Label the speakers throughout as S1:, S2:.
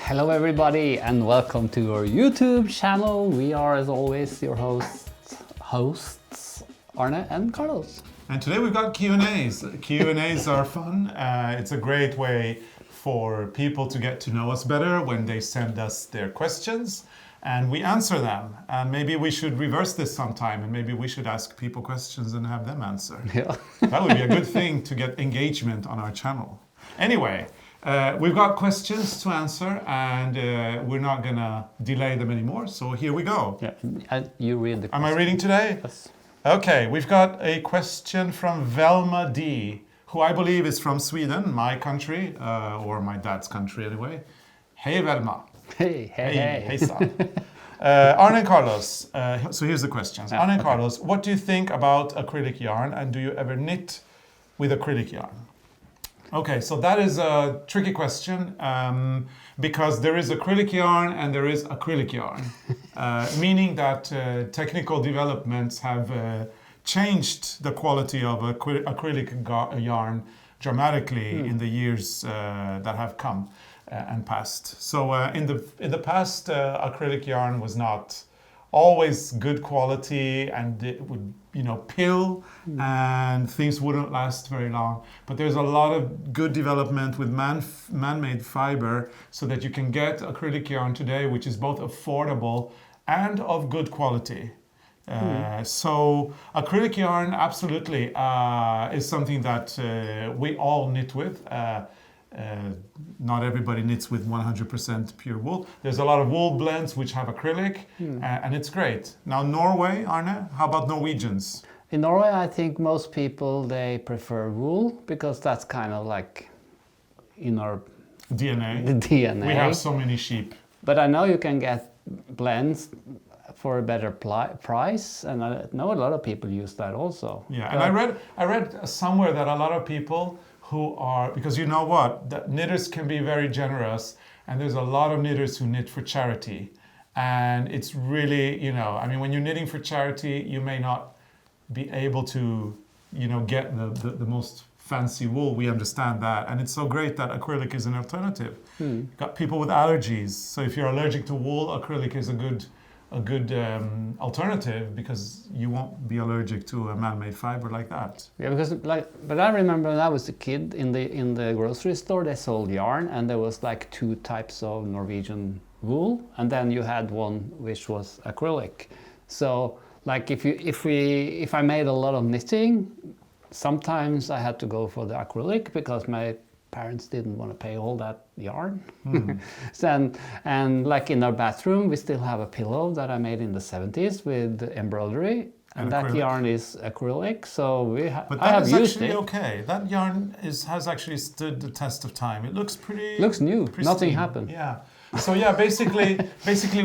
S1: Hello everybody and welcome to our YouTube channel. We are as always your hosts Arne and Carlos.
S2: And today we've got Q&As. Q&As are fun. It's a great way for people to get to know us better when they send us their questions and we answer them. And maybe we should reverse this sometime and maybe we should ask people questions and have them answer.
S1: Yeah.
S2: That would be a good thing to get engagement on our channel. Anyway, we've got questions to answer and we're not gonna delay them anymore. So here we go.
S1: Yeah. And you read the question.
S2: Am I reading today?
S1: Yes.
S2: Okay, we've got a question from Velma D, who I believe is from Sweden, my country, or my dad's country anyway. Hey Velma.
S1: Hey.
S2: Hey son. Arne Carlos, so here's the questions.
S1: Yeah,
S2: Arne Carlos, what do you think about acrylic yarn and do you ever knit with acrylic yarn? Okay, so that is a tricky question because there is acrylic yarn and there is acrylic yarn, meaning that technical developments have changed the quality of acrylic yarn dramatically in the years that have come and passed. So in the past, acrylic yarn was not always good quality and it would pill and things wouldn't last very long. But there's a lot of good development with man-made fiber so that you can get acrylic yarn today, which is both affordable and of good quality. So acrylic yarn absolutely is something that we all knit with. Not everybody knits with 100% pure wool. There's a lot of wool blends which have acrylic and it's great. Now Norway, Arne, how about Norwegians?
S1: In Norway, I think most people, they prefer wool because that's kind of like in our
S2: DNA.
S1: the DNA.
S2: We have so many sheep.
S1: But I know you can get blends for a better price, and I know a lot of people use that also.
S2: Yeah, and I read somewhere that a lot of people who are, because you know what, the knitters can be very generous, and there's a lot of knitters who knit for charity. And it's really, I mean, when you're knitting for charity, you may not be able to, get the most fancy wool. We understand that. And it's so great that acrylic is an alternative. You've got people with allergies. So if you're allergic to wool, acrylic is a good alternative because you won't be allergic to a man-made fiber like that.
S1: Yeah, because but I remember when I was a kid in the grocery store, they sold yarn and there was like two types of Norwegian wool and then you had one which was acrylic. So like if I made a lot of knitting, sometimes I had to go for the acrylic because my parents didn't want to pay all that yarn. And like in our bathroom, we still have a pillow that I made in the 70s with embroidery. And that yarn is acrylic, so
S2: But
S1: I
S2: that
S1: have
S2: is
S1: used
S2: actually
S1: it.
S2: okay. That yarn has actually stood the test of time. It looks pretty...
S1: Looks new,
S2: pristine.
S1: nothing happened.
S2: Yeah. So yeah, basically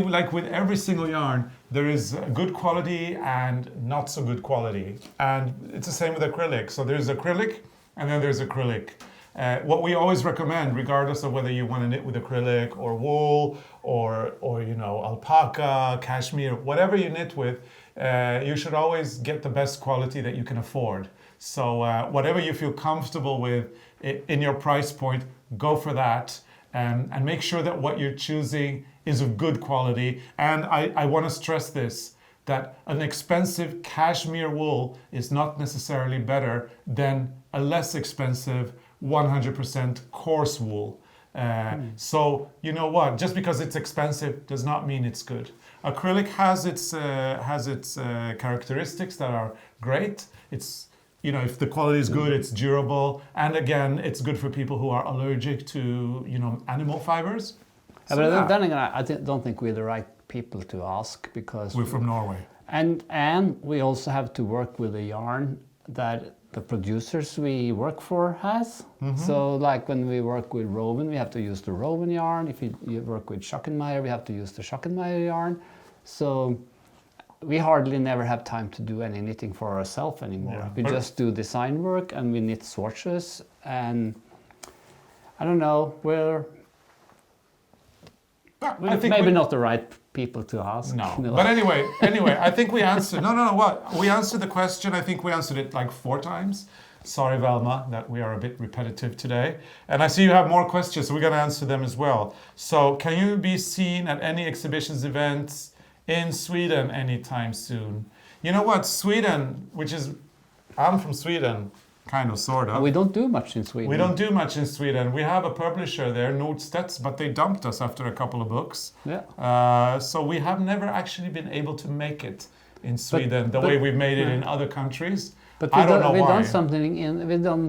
S2: like with every single yarn, there is good quality and not so good quality. And it's the same with acrylic. So there's acrylic and then there's acrylic. What we always recommend, regardless of whether you want to knit with acrylic or wool or alpaca, cashmere, whatever you knit with, you should always get the best quality that you can afford. So whatever you feel comfortable with in your price point, go for that. And make sure that what you're choosing is of good quality. And I want to stress this, that an expensive cashmere wool is not necessarily better than a less expensive 100% coarse wool. So you know what? Just because it's expensive does not mean it's good. Acrylic has its characteristics that are great. It's if the quality is good, it's durable, and again, it's good for people who are allergic to animal fibers.
S1: So but then again, I don't think we're the right people to ask because
S2: we're from Norway,
S1: and we also have to work with the yarn that the producers we work for has. So like when we work with Rowan, we have to use the Rowan yarn. If you work with Schackenmeier, we have to use the Schackenmeier yarn. So we hardly never have time to do any knitting for ourselves anymore.
S2: Yeah.
S1: We just do design work and we knit swatches, and I don't know, we're maybe not the right people to ask.
S2: No, but anyway, I think we answered. No. What we answered the question. I think we answered it like 4 times. Sorry, Velma, that we are a bit repetitive today. And I see you have more questions, so we're going to answer them as well. So, can you be seen at any exhibitions, events in Sweden anytime soon? You know what? Sweden, I'm from Sweden, kind of, sort of.
S1: We don't do much in Sweden.
S2: We don't do much in Sweden. We have a publisher there, Norstedts, but they dumped us after a couple of books.
S1: Yeah.
S2: So we have never actually been able to make it in Sweden the way we've made it in other countries.
S1: But
S2: I don't know
S1: we've
S2: why.
S1: We've done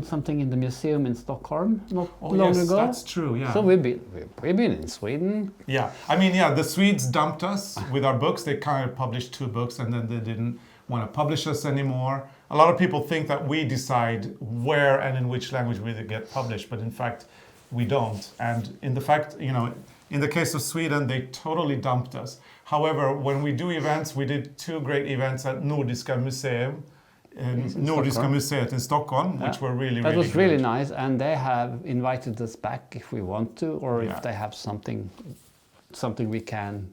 S1: something in the museum in Stockholm not long
S2: yes,
S1: ago.
S2: That's true. Yeah.
S1: So we've been in Sweden.
S2: Yeah. I mean, yeah, the Swedes dumped us with our books. They kind of published 2 books and then they didn't want to publish us anymore. A lot of people think that we decide where and in which language we get published, but in fact, we don't. And in the case of Sweden, they totally dumped us. However, when we do events, we did 2 great events at Nordiska Museet in Stockholm, which were really,
S1: that
S2: really
S1: was
S2: good.
S1: really nice, and they have invited us back if we want to, or if they have something we can,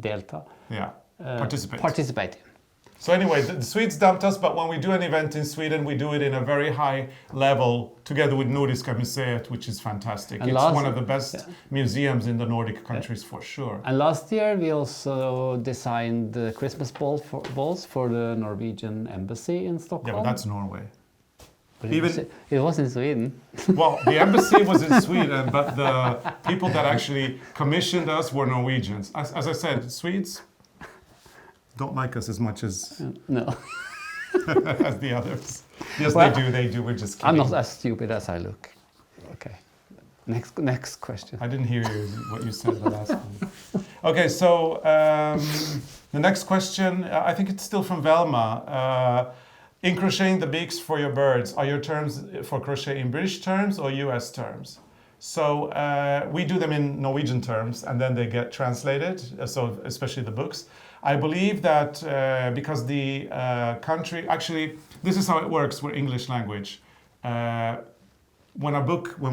S1: delta.
S2: Yeah, participate in.
S1: So
S2: anyway, the Swedes dumped us, but when we do an event in Sweden, we do it in a very high level together with Nordiska Museet, which is fantastic. It's one of the best museums in the Nordic countries for sure.
S1: And last year we also designed the Christmas balls for the Norwegian embassy in Stockholm.
S2: Yeah, but that's Norway.
S1: But it was in Sweden.
S2: Well, the embassy was in Sweden, but the people that actually commissioned us were Norwegians. As I said, Swedes don't like us as much as as the others. Yes, well, they do. We're just kidding.
S1: I'm not as stupid as I look. Okay. Next question.
S2: I didn't hear what you said the last one. Okay, so the next question, I think it's still from Velma. In crocheting the beaks for your birds, are your terms for crochet in British terms or US terms? So we do them in Norwegian terms and then they get translated, so especially the books. I believe that because the country, actually, this is how it works for English language. When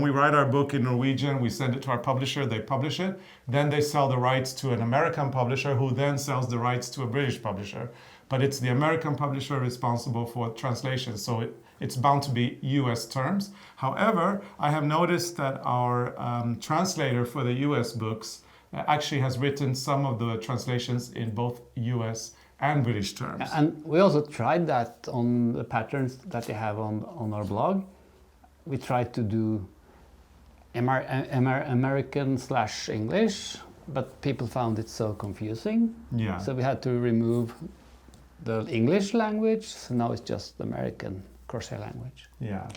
S2: we write our book in Norwegian, we send it to our publisher, they publish it, then they sell the rights to an American publisher who then sells the rights to a British publisher. But it's the American publisher responsible for translation, so it's bound to be US terms. However, I have noticed that our translator for the US books actually has written some of the translations in both US and British terms.
S1: And we also tried that on the patterns that they have on our blog. We tried to do American/English, but people found it so confusing.
S2: Yeah.
S1: So we had to remove the English language, so now it's just American crochet language.
S2: Yeah.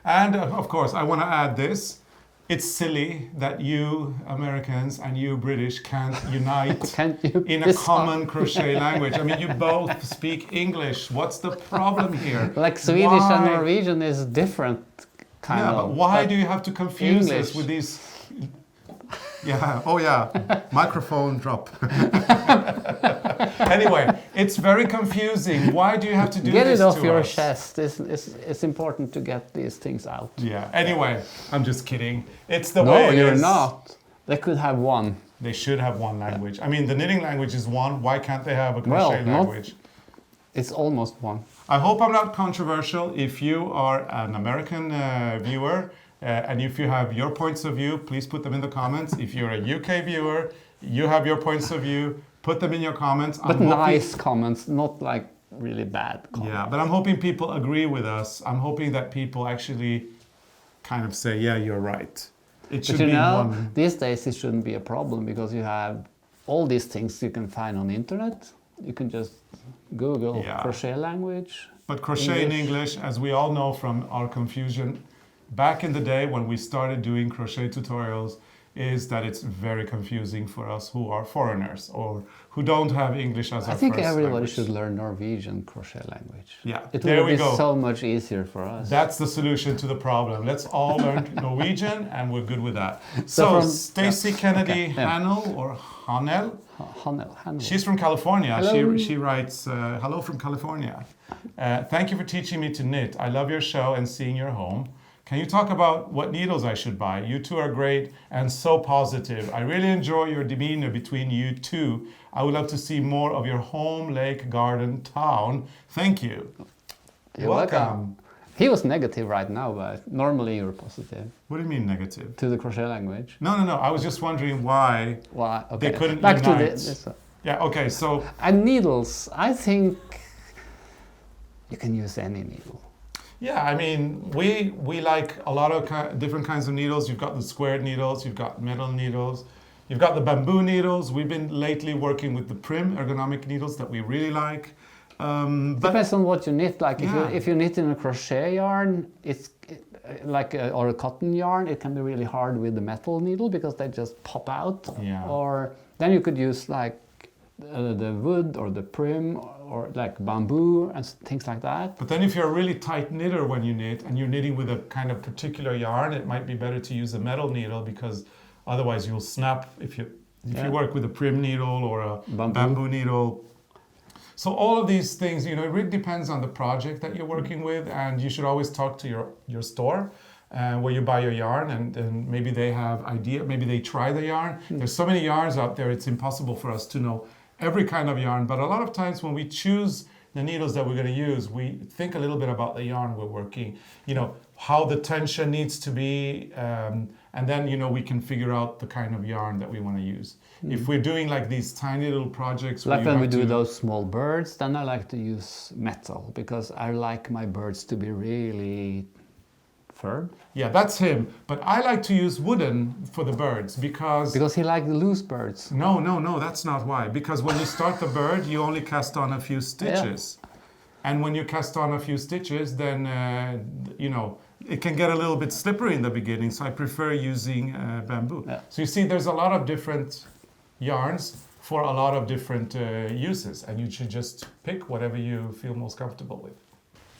S2: And of course, I want to add this. It's silly that you Americans and you British can't unite in a common crochet language. I mean, you both speak English. What's the problem here?
S1: Like Swedish and Norwegian is different kind of.
S2: Yeah, but why do you have to confuse us with these? Yeah, oh yeah, microphone drop. Anyway, it's very confusing. Why do you have to do
S1: this to us? Get it off your
S2: us?
S1: chest. It's important to get these things out.
S2: Yeah, anyway, I'm just kidding. It's the way
S1: No,
S2: it
S1: you're
S2: is.
S1: not. They could have one.
S2: They should have one language. I mean, the knitting language is one. Why can't they have a crochet language?
S1: It's almost one.
S2: I hope I'm not controversial. If you are an American viewer, and if you have your points of view, please put them in the comments. If you're a UK viewer, you have your points of view, put them in your comments.
S1: But nice comments, not like really bad comments.
S2: Yeah, but I'm hoping people agree with us. I'm hoping that people actually kind of say, yeah, you're right. It should be one.
S1: These days it shouldn't be a problem because you have all these things you can find on the internet. You can just Google crochet language.
S2: But crochet in English, as we all know from our confusion, back in the day when we started doing crochet tutorials, is that it's very confusing for us who are foreigners or who don't have English as our first language.
S1: I think everybody should learn Norwegian crochet language.
S2: Yeah,
S1: it will be so much easier for us.
S2: That's the solution to the problem. Let's all learn Norwegian and we're good with that. So Stacey Kennedy Hanel or Hanel?
S1: Hanel.
S2: She's from California.
S1: Hello.
S2: She writes, hello from California. Thank you for teaching me to knit. I love your show and seeing your home. Can you talk about what needles I should buy? You two are great and so positive. I really enjoy your demeanor between you two. I would love to see more of your home, lake, garden, town. Thank you.
S1: You're welcome. He was negative right now, but normally you're positive
S2: What do you mean negative?
S1: to the crochet language.
S2: No. I was just wondering why
S1: Why? Okay.
S2: they couldn't
S1: Back
S2: unite.
S1: to this.
S2: Yeah, okay, so...
S1: And needles, I think you can use any needle.
S2: Yeah, I mean, we like a lot of different kinds of needles. You've got the squared needles, you've got metal needles, you've got the bamboo needles. We've been lately working with the prim ergonomic needles that we really like. But
S1: Depends on what you knit. Like
S2: Yeah.
S1: if you knit in a crochet yarn, or a cotton yarn, it can be really hard with the metal needle because they just pop out.
S2: Yeah.
S1: Or then you could use like the wood or the prim or like bamboo and things like that.
S2: But then if you're a really tight knitter when you knit and you're knitting with a kind of particular yarn, it might be better to use a metal needle because otherwise you'll snap if you work with a prim needle or a bamboo needle. So all of these things, it really depends on the project that you're working with, and you should always talk to your store where you buy your yarn, and maybe they have maybe they try the yarn. There's so many yarns out there, it's impossible for us to know every kind of yarn, but a lot of times when we choose the needles that we're going to use, we think a little bit about the yarn we're working, how the tension needs to be, and then, we can figure out the kind of yarn that we want to use. If we're doing like these tiny little projects...
S1: Like when we do those small birds, then I like to use metal because I like my birds to be really firm.
S2: Yeah, that's him. But I like to use wooden for the birds because...
S1: Because he likes the loose birds.
S2: No, that's not why. Because when you start the bird, you only cast on a few stitches. Yeah. And when you cast on a few stitches, then, it can get a little bit slippery in the beginning. So I prefer using bamboo. Yeah. So you see, there's a lot of different yarns for a lot of different uses. And you should just pick whatever you feel most comfortable with.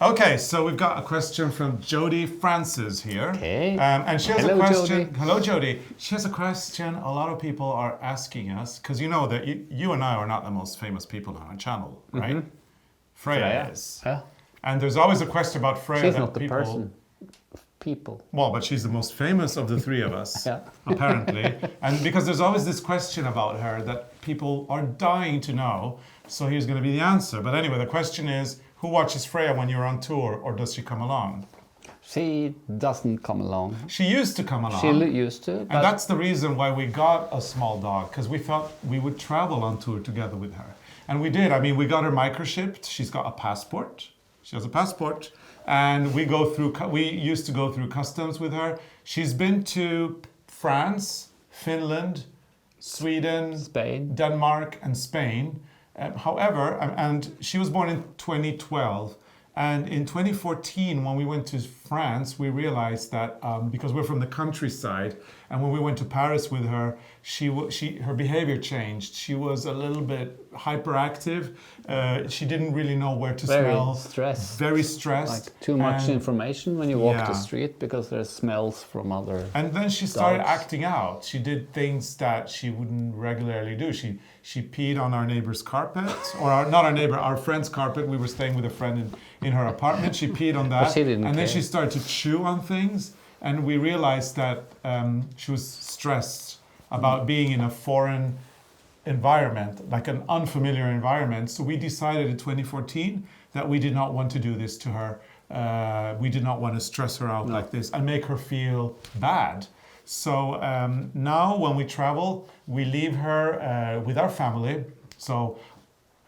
S2: Okay, so we've got a question from Jody Francis here.
S1: Okay.
S2: And she has
S1: Hello,
S2: a question.
S1: Jody.
S2: Hello, Jody. She has a question a lot of people are asking us, because you know that you and I are not the most famous people on our channel, right? Mm-hmm. Freya is.
S1: Yeah.
S2: And there's always a question about Freya.
S1: She's not the person. People.
S2: Well, but she's the most famous of the three of us,
S1: yeah.
S2: apparently. And because there's always this question about her that people are dying to know. So here's going to be the answer. But anyway, the question is, who watches Freya when you're on tour, or does she come along?
S1: She doesn't come along.
S2: She used to come along.
S1: She used to.
S2: And that's the reason why we got a small dog, because we thought we would travel on tour together with her. And we did. I mean, we got her microchipped. She's got a passport. She has a passport. And we used to go through customs with her. She's been to France, Finland, Sweden,
S1: Spain,
S2: Denmark, and Spain. However, and she was born in 2012. And in 2014, when we went to France, we realized that because we're from the countryside, and when we went to Paris with her, her behavior changed. She was a little bit hyperactive. She didn't really know where to smell. Very stressed.
S1: Like too much information when you walk the street because there's smells from other
S2: And then she started acting out. She did things that she wouldn't regularly do. She peed on our neighbor's carpet, or not our neighbor, our friend's carpet. We were staying with a friend in her apartment. She peed on that. Then she started to chew on things. And we realized that she was stressed about being in a foreign environment, like an unfamiliar environment. So we decided in 2014 that we did not want to do this to her. We did not want to stress her out like this and make her feel bad. So now when we travel, we leave her with our family. So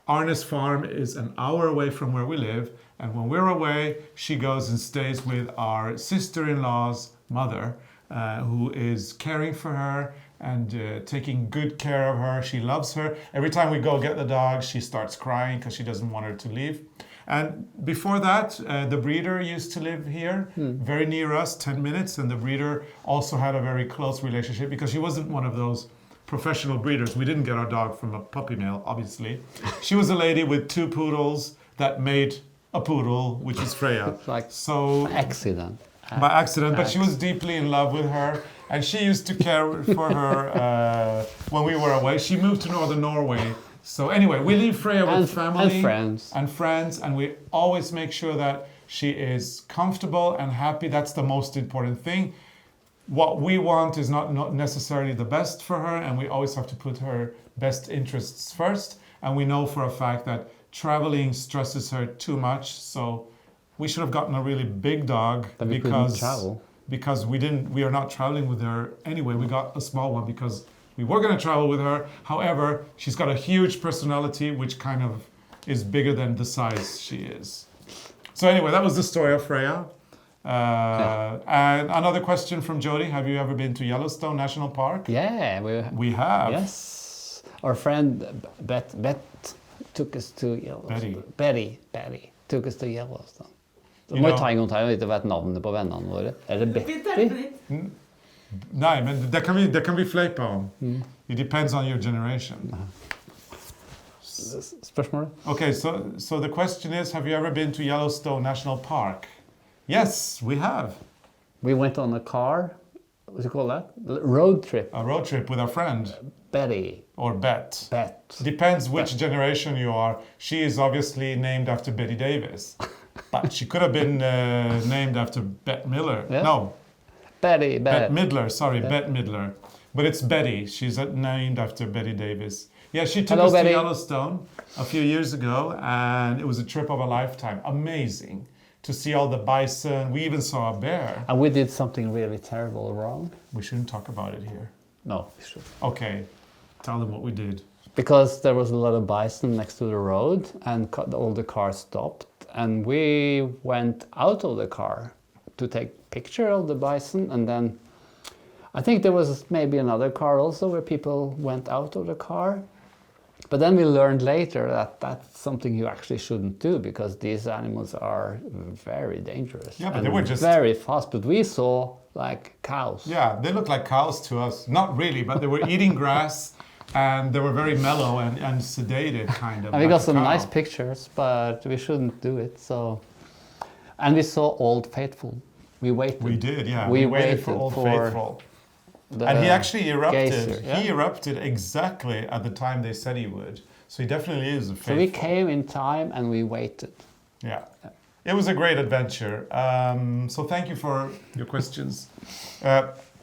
S2: Arne's farm is an hour away from where we live. And when we're away, she goes and stays with our sister-in-law's mother, who is caring for her and taking good care of her. She loves her. Every time we go get the dog, she starts crying because she doesn't want her to leave. And before that, the breeder used to live here, very near us, 10 minutes. And the breeder also had a very close relationship because she wasn't one of those professional breeders. We didn't get our dog from a puppy mill, obviously. She was a lady with 2 poodles that made a poodle, which is Freya.
S1: Like accident.
S2: By accident, but she was deeply in love with her, and she used to care for her when we were away. She moved to northern Norway. So anyway, we leave Freya with family and friends, and we always make sure that she is comfortable and happy. That's the most important thing. What we want is not necessarily the best for her, and we always have to put her best interests first. And we know for a fact that traveling stresses her too much, so we should have gotten a really big dog
S1: But we couldn't travel.
S2: because we are not traveling with her anyway. We got a small one because we were going to travel with her. However, she's got a huge personality, which kind of is bigger than the size she is. So anyway, that was the story of Freya. And another question from Jody. Have you ever been to Yellowstone National Park?
S1: Yeah,
S2: We have.
S1: yes. Our friend Bet took us to Yellowstone. Betty took us to Yellowstone. Så
S2: You
S1: må
S2: know-
S1: jeg ta en gang til, jeg vet ikke navnet på vennene våre. Er det Betty?
S2: Nei, men det kan vi fleipe om. It depends on your generation.
S1: Spørsmålet?
S2: Okay, so the question is, have you ever been to Yellowstone National Park? Yes, we have.
S1: We went on a car, what do you call that? Road trip.
S2: A road trip with a friend
S1: Betty.
S2: or Bet.
S1: Bet.
S2: Depends which generation you are. She is obviously named after Betty Davis. But she could have been named after Bette Miller.
S1: Yeah.
S2: No,
S1: Betty.
S2: Bette Midler, sorry,
S1: Yeah.
S2: Bette Midler. But it's Betty. She's named after Betty Davis. Yeah, she took
S1: Hello,
S2: us
S1: Betty.
S2: to Yellowstone a few years ago, and it was a trip of a lifetime. Amazing to see all the bison. We even saw a bear.
S1: And we did something really terrible wrong.
S2: We shouldn't talk about it here.
S1: No, we should.
S2: Okay, tell them what we did.
S1: Because there was a lot of bison next to the road and all the cars stopped. And we went out of the car to take picture of the bison. And then I think there was maybe another car also where people went out of the car. But then we learned later that that's something you actually shouldn't do because these animals are very dangerous.
S2: Yeah, but
S1: and
S2: they were just-
S1: very fast. But we saw like cows.
S2: Yeah, they look like cows to us. Not really, but they were eating grass and they were very mellow and sedated, kind of.
S1: And we
S2: like
S1: got
S2: a
S1: some
S2: cow.
S1: nice pictures, but we shouldn't do it. So, and we saw Old Faithful. We waited.
S2: We did, yeah.
S1: We
S2: waited for
S1: waited
S2: Old
S1: for
S2: Faithful.
S1: the
S2: And he actually erupted.
S1: geyser, yeah?
S2: He erupted exactly at the time they said he would. So he definitely is a faithful.
S1: So we came in time and we waited.
S2: Yeah. It was a great adventure. So thank you for your questions.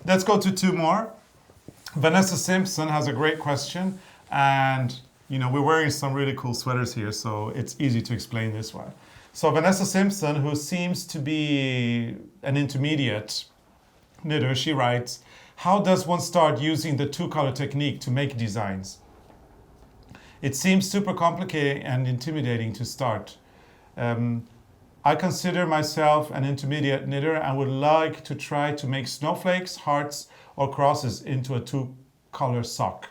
S2: Let's go to two more. Vanessa Simpson has a great question. And, you know, we're wearing some really cool sweaters here, so it's easy to explain this one. So Vanessa Simpson, who seems to be an intermediate knitter, she writes, how does one start using the two-color technique to make designs? It seems super complicated and intimidating to start. I consider myself an intermediate knitter and would like to try to make snowflakes, hearts, or crosses into a two-color sock.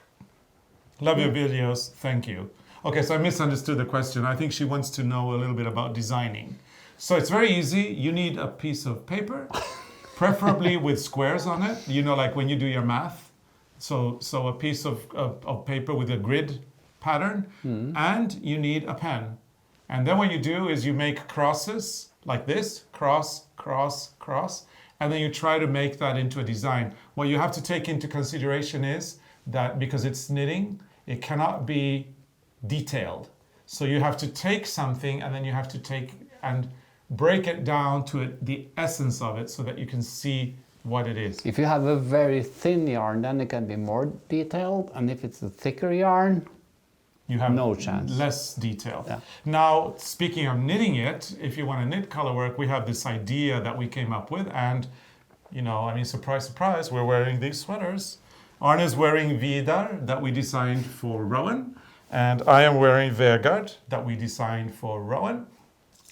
S2: Love your videos, thank you. Okay, so I misunderstood the question. I think she wants to know a little bit about designing. So it's very easy. You need a piece of paper, preferably with squares on it. You know, like when you do your math. So a piece of paper with a grid pattern, and you need a pen. And then what you do is you make crosses like this, cross, cross, cross, and then you try to make that into a design. What you have to take into consideration is that because it's knitting, it cannot be detailed. So you have to take something and then you have to take and break it down to the essence of it so that you can see what it is.
S1: If you have a very thin yarn, then it can be more detailed. And if it's a thicker yarn,
S2: You have
S1: no chance.
S2: less detail.
S1: Yeah.
S2: Now, speaking of knitting it, if you want to knit color work, we have this idea that we came up with, and you know, I mean, surprise, surprise, we're wearing these sweaters. Arne is wearing Vidar that we designed for Rowan, and I am wearing Vegard that we designed for Rowan.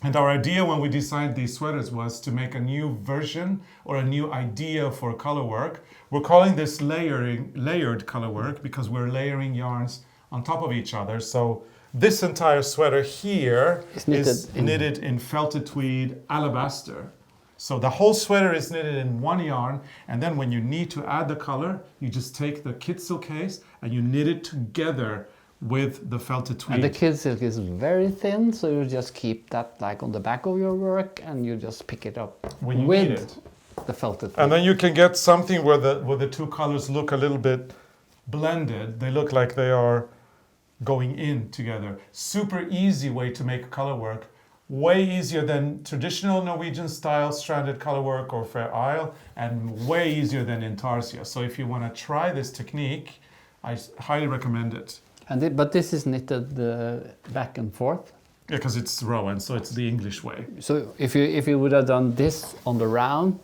S2: And our idea when we designed these sweaters was to make a new version or a new idea for color work. We're calling this layered color work because we're layering yarns on top of each other. So this entire sweater here is knitted in felted tweed alabaster. So the whole sweater is knitted in one yarn, and then when you need to add the color, you just take the kid silk case and you knit it together with the felted tweed.
S1: and the kid silk is very thin, so you just keep that like on the back of your work, and you just pick it up
S2: when you
S1: with
S2: need it.
S1: the felted tweed.
S2: And then you can get something where the two colors look a little bit blended. They look like they are going in together. Super easy way to make color work. Way easier than traditional Norwegian style stranded color work or Fair Isle, and way easier than Intarsia. So if you want to try this technique, I highly recommend it.
S1: And but this is knitted back and forth.
S2: Yeah, because it's Rowan, so it's the English way.
S1: So if you would have done this on the round,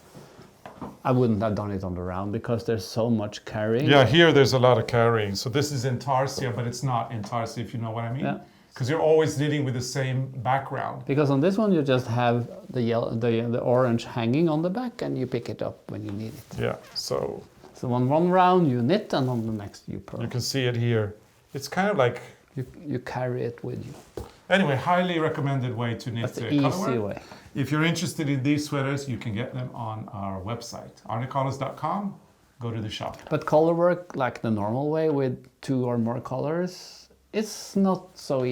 S1: I wouldn't have done it on the round because there's so much carrying.
S2: Yeah, here there's a lot of carrying. So this is intarsia, but it's not intarsia, if you know what I mean.
S1: Yeah.
S2: Because you're always knitting with the same background.
S1: Because on this one you just have the orange hanging on the back and you pick it up when you need it.
S2: Yeah, so
S1: on one round you knit and on the next you purl.
S2: you can see it here. It's kind of like...
S1: You carry it with you.
S2: Anyway, highly recommended way to knit
S1: That's the easy
S2: colorwork.
S1: way.
S2: If you're interested in these sweaters, you can get them on our website, arnecarlos.com. Go to the shop.
S1: But color work, like the normal way with 2 or more colors, it's not so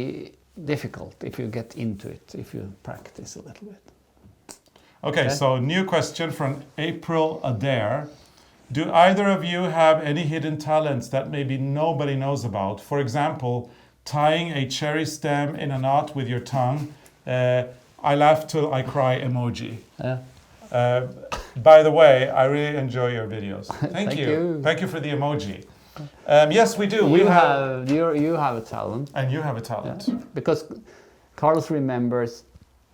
S1: difficult if you get into it, if you practice a little bit.
S2: Okay, so new question from April Adair. Do either of you have any hidden talents that maybe nobody knows about? For example, tying a cherry stem in a knot with your tongue. I laugh till I cry emoji.
S1: Yeah.
S2: By the way, I really enjoy your videos. Thank you.
S1: you.
S2: Thank you for the emoji. Yes, we do.
S1: You have a talent.
S2: And you have a talent.
S1: Yeah. Because Carlos remembers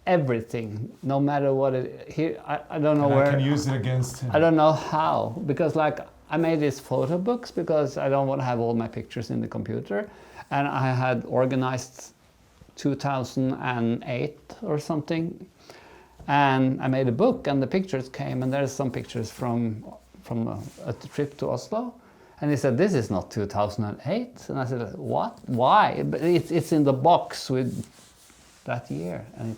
S1: everything, no matter what it. I don't know where.
S2: I can use it against him.
S1: I don't know how, because like I made these photo books because I don't want to have all my pictures in the computer, and I had organized 2008 or something, and I made a book, and the pictures came, and there's some pictures from a trip to Oslo, and he said, "This is not 2008," and I said, "What? Why?" But it's in the box with that year, and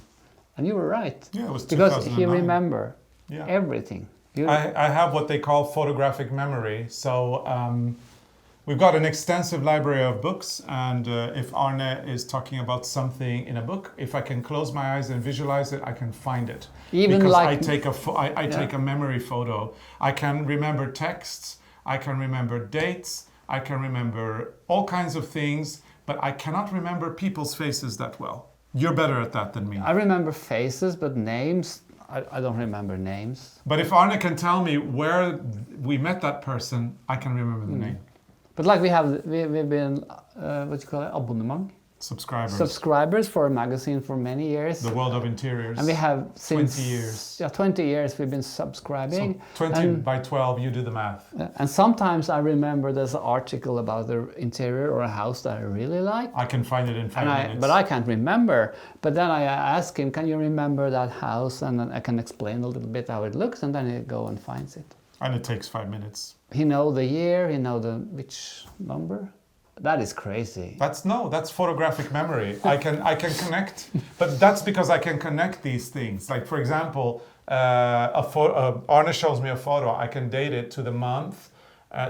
S1: you were right.
S2: Yeah, it was
S1: because
S2: 2009.
S1: he remember
S2: Yeah.
S1: everything.
S2: I have what they call photographic memory. So we've got an extensive library of books, and if Arne is talking about something in a book, if I can close my eyes and visualize it, I can find it.
S1: Even
S2: because
S1: like
S2: I take a memory photo. I can remember texts. I can remember dates. I can remember all kinds of things, but I cannot remember people's faces that well. You're better at that than me.
S1: I remember faces, but names, I don't remember names.
S2: But if Arne can tell me where we met that person, I can remember the name.
S1: But like we've been, what do you call it, abonnement? Subscribers for a magazine for many years.
S2: The World of Interiors.
S1: And we have since
S2: 20 years.
S1: Yeah, 20 years we've been subscribing.
S2: So 20 by 12, you do the math.
S1: And sometimes I remember there's an article about the interior or a house that I really like.
S2: I can find it in 5 minutes.
S1: But I can't remember. But then I ask him, can you remember that house? And then I can explain a little bit how it looks, and then he go and finds it.
S2: And it takes 5 minutes.
S1: He know the year, he know which number. That is crazy.
S2: That's photographic memory. I can connect, but that's because I can connect these things. Like for example, Arne shows me a photo. I can date it to the month,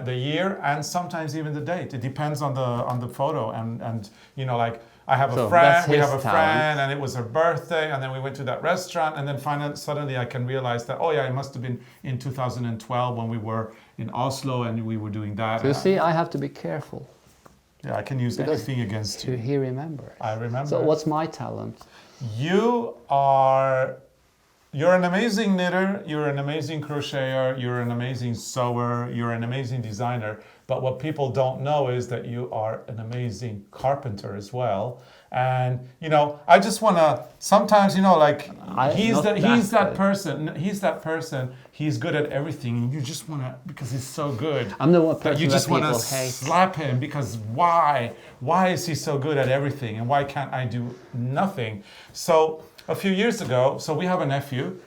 S2: the year, and sometimes even the date. It depends on the photo, and you know, like I have a friend, we have a friend, and it was her birthday, and then we went to that restaurant, and then finally, suddenly I can realize that, oh yeah, it must have been in 2012 when we were in Oslo and we were doing that.
S1: So you see, I have to be careful.
S2: Yeah, I can use anything against you.
S1: He remembers.
S2: I remember.
S1: So what's my talent?
S2: You're an amazing knitter, you're an amazing crocheter, you're an amazing sewer, you're an amazing designer. But what people don't know is that you are an amazing carpenter as well. And you know, I just want to sometimes, you know, like he's that person. He's good at everything, and you just want to, because he's so good.
S1: I'm the one person
S2: you just want to
S1: hate.
S2: slap him because why? Why is he so good at everything, and why can't I do nothing? So a few years ago, so we have a nephew.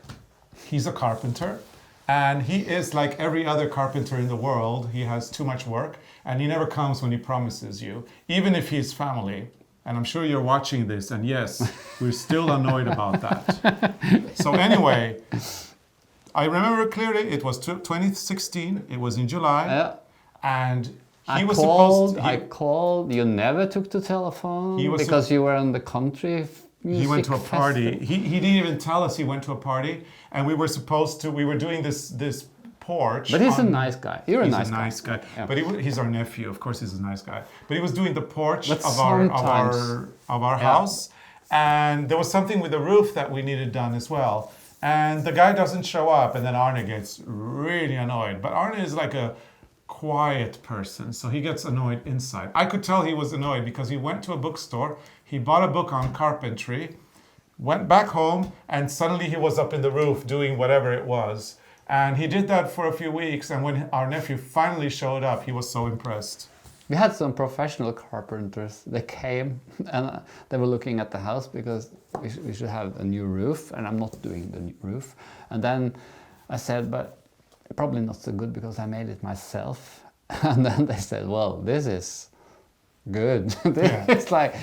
S2: He's a carpenter. And he is like every other carpenter in the world. He has too much work, and he never comes when he promises you, even if he's family. And I'm sure you're watching this, and yes, we're still annoyed about that. So anyway, I remember clearly, it was 2016, it was in July, and he was supposed to...
S1: I called, you never took the telephone because you were in the country.
S2: He went to a party. He didn't even tell us he went to a party, and we were doing this porch.
S1: But he's a nice guy. You're a nice
S2: guy.
S1: Yeah.
S2: But he's our nephew. Of course, he's a nice guy. But he was doing the porch of our house, and there was something with the roof that we needed done as well. And the guy doesn't show up, and then Arne gets really annoyed. But Arne is like a quiet person, so he gets annoyed inside. I could tell he was annoyed because he went to a bookstore, he bought a book on carpentry, went back home, and suddenly he was up in the roof doing whatever it was. And he did that for a few weeks, and when our nephew finally showed up, he was so impressed.
S1: We had some professional carpenters. They came and they were looking at the house because we should have a new roof, and I'm not doing the new roof. And then I said, but probably not so good because I made it myself. And then they said, well, this is good. It's like,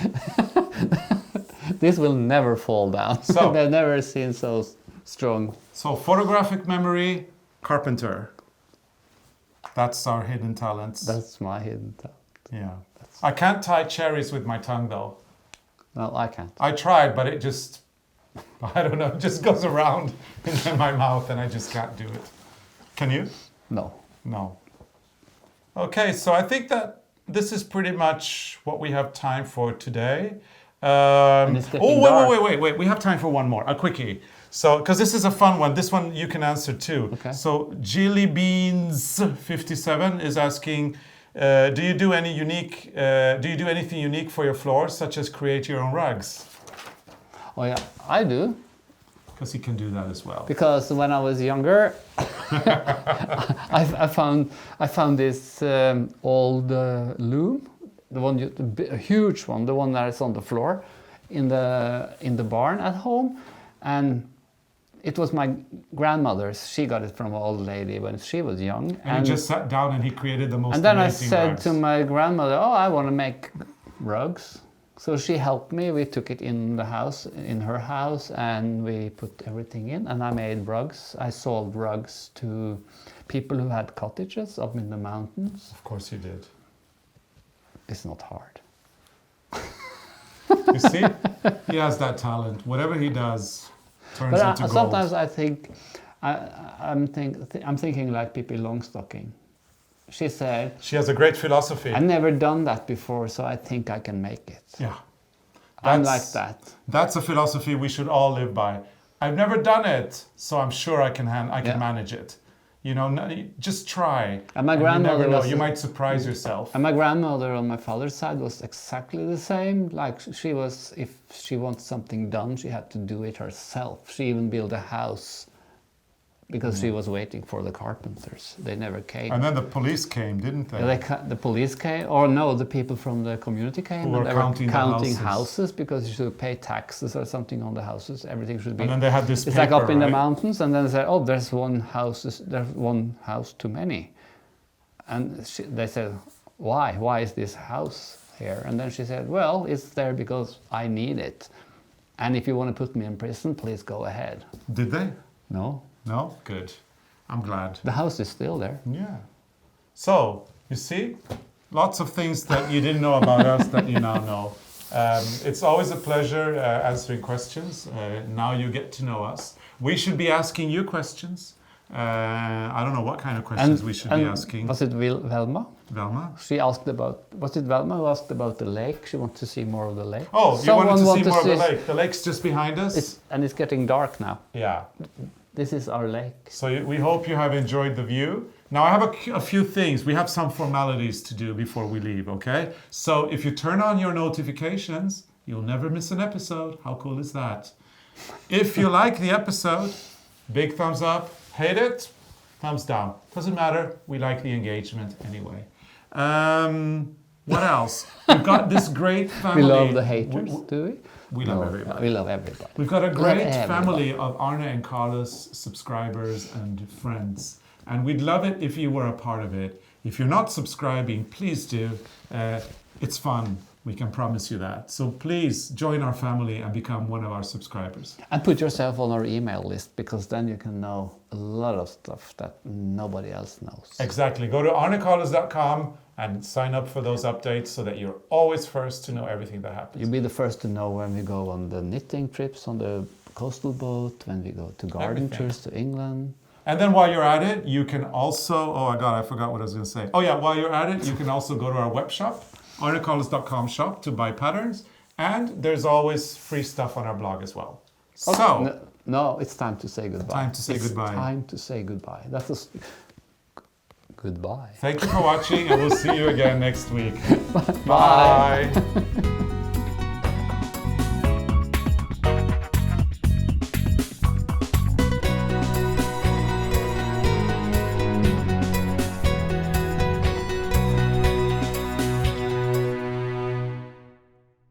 S1: this will never fall down.
S2: So,
S1: they've never seen so strong.
S2: So photographic memory, carpenter. That's our hidden talents.
S1: That's my hidden talent.
S2: Yeah. I can't tie cherries with my tongue though.
S1: No, I can't.
S2: I tried, but it just, I don't know, it just goes around in my mouth and I just can't do it. Can you?
S1: No.
S2: No. Okay, so I think that this is pretty much what we have time for today. Wait. We have time for one more, a quickie. So, because this is a fun one. This one you can answer too.
S1: Okay.
S2: So, Jilly Beans 57 is asking, do you do anything unique for your floors, such as create your own rugs?
S1: Oh yeah, I do.
S2: Because he can do that as well.
S1: Because when I was younger, I found this old loom, the one, a huge one, the one that is on the floor, in the barn at home, and it was my grandmother's. She got it from an old lady when she was young.
S2: And he just sat down and he created the most
S1: amazing. And then I
S2: amazing
S1: said
S2: rugs.
S1: to my grandmother, "Oh, I want to make rugs." So she helped me. We took it in the house, in her house, and we put everything in. And I made rugs. I sold rugs to people who had cottages up in the mountains.
S2: Of course you did.
S1: It's not hard.
S2: You see, he has that talent. Whatever he does turns into gold.
S1: Sometimes I think, I'm thinking like Pippi Longstocking. She said,
S2: she has a great philosophy.
S1: I've never done that before, so I think I can make it.
S2: Yeah.
S1: I'm like that.
S2: That's a philosophy we should all live by. I've never done it, so I'm sure I can manage it. You know, just try.
S1: And my grandmother
S2: you never know, you might surprise yourself.
S1: And my grandmother on my father's side was exactly the same. Like she was, if she wants something done, she had to do it herself. She even built a house because she was waiting for the carpenters. They never came.
S2: And then the police came, didn't they?
S1: The police came, or no, the people from the community came.
S2: Who were
S1: and they
S2: counting
S1: were houses because you should pay taxes or something on the houses. Everything should be.
S2: And then they had this
S1: It's
S2: paper,
S1: like up in the
S2: right?
S1: mountains, and then they said, "Oh, there's one house too many," and they said, "Why? Why is this house here?" And then she said, "Well, it's there because I need it, and if you want to put me in prison, please go ahead."
S2: Did they?
S1: No.
S2: No? Good. I'm glad.
S1: The house is still there.
S2: Yeah. So, you see, lots of things that you didn't know about us that you now know. It's always a pleasure answering questions. Now you get to know us. We should be asking you questions. I don't know what kind of questions we should be asking.
S1: Was it Velma?
S2: Velma?
S1: She asked about, was it Velma who asked about the lake? She wanted to see more of the lake.
S2: Oh, you wanted to see more of the lake. The lake's just behind us.
S1: And it's getting dark now.
S2: Yeah.
S1: This is our lake.
S2: So we hope you have enjoyed the view. Now I have a few things. We have some formalities to do before we leave, okay? So if you turn on your notifications, you'll never miss an episode. How cool is that? If you like the episode, big thumbs up. Hate it? Thumbs down. Doesn't matter. We like the engagement anyway. What else? We've got this great family.
S1: We love the haters, do we?
S2: We love everybody.
S1: We love everybody.
S2: We've got a great family of Arne and Carlos subscribers and friends. And we'd love it if you were a part of it. If you're not subscribing, please do. It's fun. We can promise you that. So please join our family and become one of our subscribers.
S1: And put yourself on our email list, because then you can know a lot of stuff that nobody else knows.
S2: Exactly. Go to arnecarlos.com and sign up for those updates so that you're always first to know everything that happens.
S1: You'll be the first to know when we go on the knitting trips on the coastal boat, when we go to garden tours to England.
S2: And then while you're at it, you can also, oh my God, I forgot what I was going to say. Oh yeah, while you're at it, you can also go to our web shop, arnecarlos.com shop, to buy patterns. And there's always free stuff on our blog as well.
S1: Okay.
S2: So,
S1: no, it's time to say goodbye.
S2: Time to say goodbye.
S1: Time to say goodbye. Goodbye.
S2: Thank you for watching, and we'll see you again next week.
S1: Bye.
S2: Bye.